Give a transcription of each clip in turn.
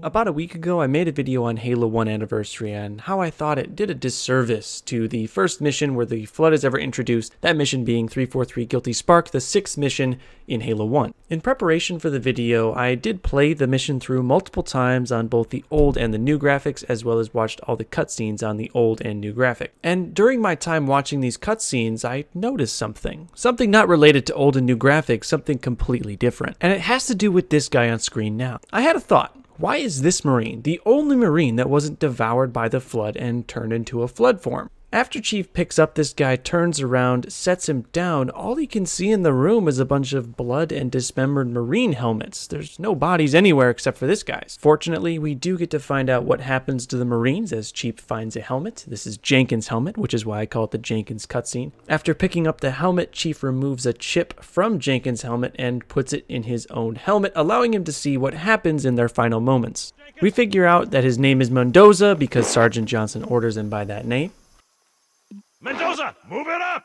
About a week ago, I made a video on Halo 1 Anniversary and how I thought it did a disservice to the first mission where the Flood is ever introduced, that mission being 343 Guilty Spark, the 6th mission in Halo 1. In preparation for the video, I did play the mission through multiple times on both the old and the new graphics, as well as watched all the cutscenes on the old and new graphic. And during my time watching these cutscenes, I noticed something. Something not related to old and new graphics, something completely different. And it has to do with this guy on screen now. I had a thought. Why is this Marine the only Marine that wasn't devoured by the Flood and turned into a Flood form? After Chief picks up this guy, turns around, sets him down, all he can see in the room is a bunch of blood and dismembered Marine helmets. There's no bodies anywhere except for this guy's. Fortunately, we do get to find out what happens to the Marines as Chief finds a helmet. This is Jenkins' helmet, which is why I call it the Jenkins cutscene. After picking up the helmet, Chief removes a chip from Jenkins' helmet and puts it in his own helmet, allowing him to see what happens in their final moments. We figure out that his name is Mendoza because Sergeant Johnson orders him by that name. Mendoza, move it up!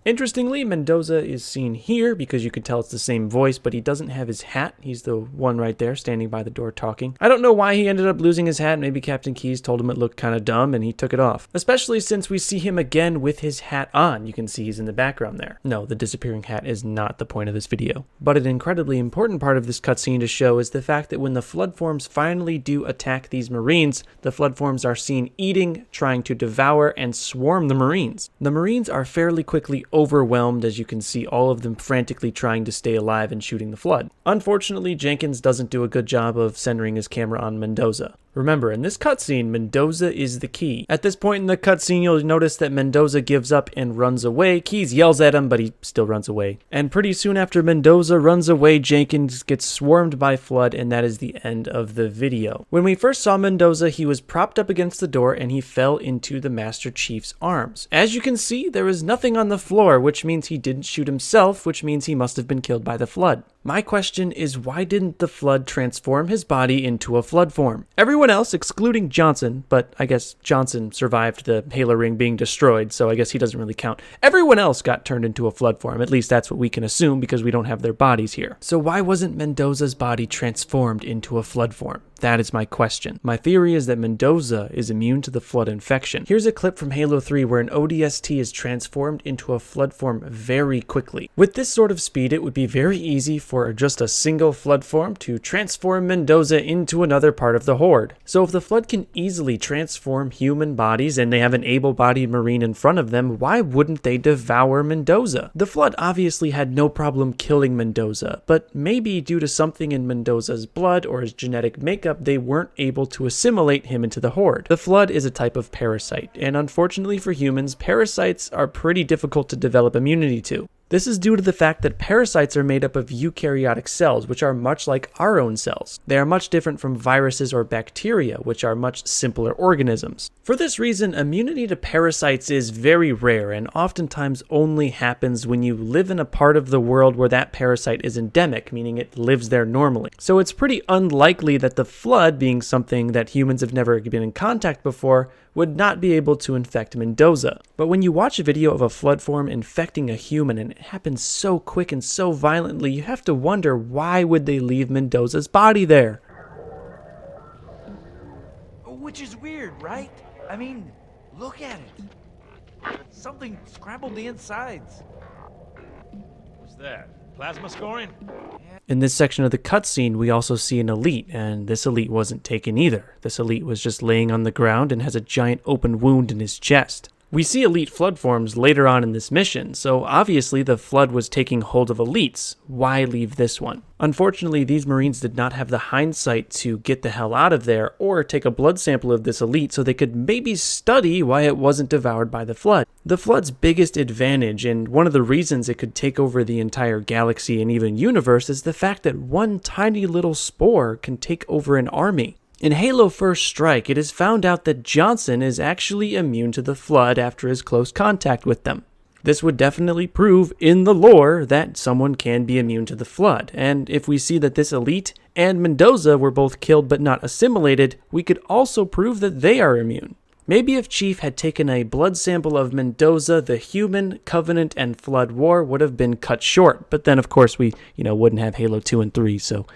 Interestingly, Mendoza is seen here because you can tell it's the same voice, but he doesn't have his hat. He's the one right there standing by the door talking. I don't know why he ended up losing his hat. Maybe Captain Keyes told him it looked kind of dumb and he took it off. Especially since we see him again with his hat on. You can see he's in the background there. No, the disappearing hat is not the point of this video. But an incredibly important part of this cutscene to show is the fact that when the Flood forms finally do attack these Marines, the Flood forms are seen eating, trying to devour, and swarm the Marines. The Marines are fairly quickly overwhelmed, as you can see all of them frantically trying to stay alive and shooting the Flood. Unfortunately, Jenkins doesn't do a good job of centering his camera on Mendoza. Remember, in this cutscene, Mendoza is the key. At this point in the cutscene, you'll notice that Mendoza gives up and runs away. Keyes yells at him, but he still runs away. And pretty soon after Mendoza runs away, Jenkins gets swarmed by Flood, and that is the end of the video. When we first saw Mendoza, he was propped up against the door, and he fell into the Master Chief's arms. As you can see, there is nothing on the floor, which means he didn't shoot himself, which means he must have been killed by the Flood. My question is, why didn't the Flood transform his body into a Flood form? Everyone else, excluding Johnson, but I guess Johnson survived the Halo ring being destroyed, so I guess he doesn't really count. Everyone else got turned into a Flood form, at least that's what we can assume because we don't have their bodies here. So why wasn't Mendoza's body transformed into a Flood form? That is my question. My theory is that Mendoza is immune to the Flood infection. Here's a clip from Halo 3 where an ODST is transformed into a Flood form very quickly. With this sort of speed, it would be very easy for just a single Flood form to transform Mendoza into another part of the Horde. So if the Flood can easily transform human bodies and they have an able-bodied Marine in front of them, why wouldn't they devour Mendoza? The Flood obviously had no problem killing Mendoza, but maybe due to something in Mendoza's blood or his genetic makeup, they weren't able to assimilate him into the Horde. The Flood is a type of parasite, and unfortunately for humans, parasites are pretty difficult to develop immunity to. This is due to the fact that parasites are made up of eukaryotic cells, which are much like our own cells. They are much different from viruses or bacteria, which are much simpler organisms. For this reason, immunity to parasites is very rare and oftentimes only happens when you live in a part of the world where that parasite is endemic, meaning it lives there normally. So it's pretty unlikely that the Flood, being something that humans have never been in contact before, would not be able to infect Mendoza. But when you watch a video of a Flood form infecting a human and it happens so quick and so violently, you have to wonder, why would they leave Mendoza's body there? Which is weird, right? I mean, look at it. Something scrambled the insides. What's that? Plasma scoring? In this section of the cutscene, we also see an elite, and this elite wasn't taken either. This elite was just laying on the ground and has a giant open wound in his chest. We see elite Flood forms later on in this mission, so obviously the Flood was taking hold of elites. Why leave this one? Unfortunately, these Marines did not have the hindsight to get the hell out of there or take a blood sample of this elite so they could maybe study why it wasn't devoured by the Flood. The Flood's biggest advantage, and one of the reasons it could take over the entire galaxy and even universe, is the fact that one tiny little spore can take over an army. In Halo First Strike, it is found out that Johnson is actually immune to the Flood after his close contact with them. This would definitely prove in the lore that someone can be immune to the Flood, and if we see that this elite and Mendoza were both killed but not assimilated, we could also prove that they are immune. Maybe if Chief had taken a blood sample of Mendoza, the human, Covenant, and Flood war would have been cut short, but then of course we, wouldn't have Halo 2 and 3, so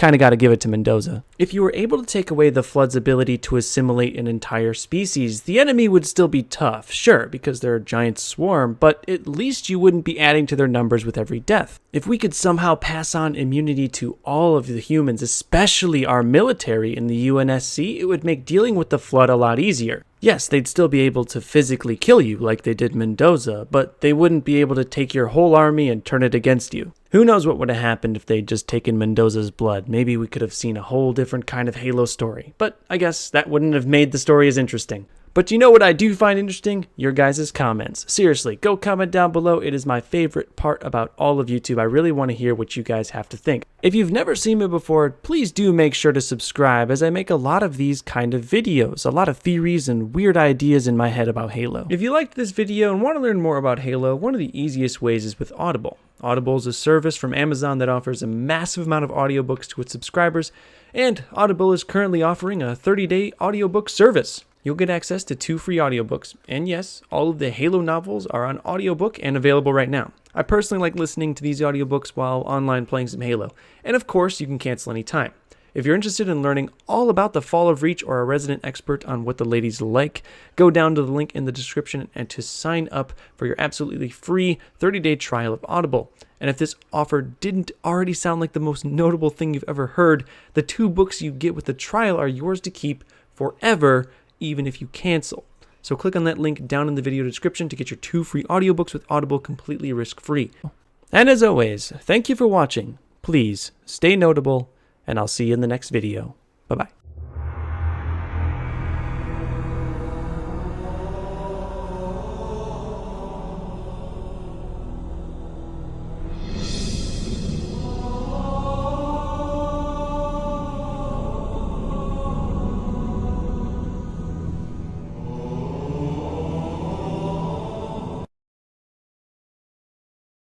Kinda gotta give it to Mendoza. If you were able to take away the Flood's ability to assimilate an entire species, the enemy would still be tough, sure, because they're a giant swarm, but at least you wouldn't be adding to their numbers with every death. If we could somehow pass on immunity to all of the humans, especially our military in the UNSC, it would make dealing with the Flood a lot easier. Yes, they'd still be able to physically kill you like they did Mendoza, but they wouldn't be able to take your whole army and turn it against you. Who knows what would have happened if they'd just taken Mendoza's blood? Maybe we could have seen a whole different kind of Halo story, but I guess that wouldn't have made the story as interesting. But you know what I do find interesting? Your guys' comments. Seriously, go comment down below. It is my favorite part about all of YouTube. I really want to hear what you guys have to think. If you've never seen me before, please do make sure to subscribe, as I make a lot of these kind of videos, a lot of theories and weird ideas in my head about Halo. If you liked this video and want to learn more about Halo, one of the easiest ways is with Audible. Audible is a service from Amazon that offers a massive amount of audiobooks to its subscribers, and Audible is currently offering a 30-day audiobook service. You'll get access to 2 free audiobooks, and yes, all of the Halo novels are on audiobook and available right now. I personally like listening to these audiobooks while online playing some Halo, and of course you can cancel anytime. If you're interested in learning all about the Fall of Reach or a resident expert on what the ladies like, go down to the link in the description and to sign up for your absolutely free 30-day trial of Audible. And if this offer didn't already sound like the most notable thing you've ever heard, the 2 books you get with the trial are yours to keep forever, even if you cancel. So click on that link down in the video description to get your 2 free audiobooks with Audible completely risk-free. And as always, thank you for watching. Please stay notable, and I'll see you in the next video. Bye-bye.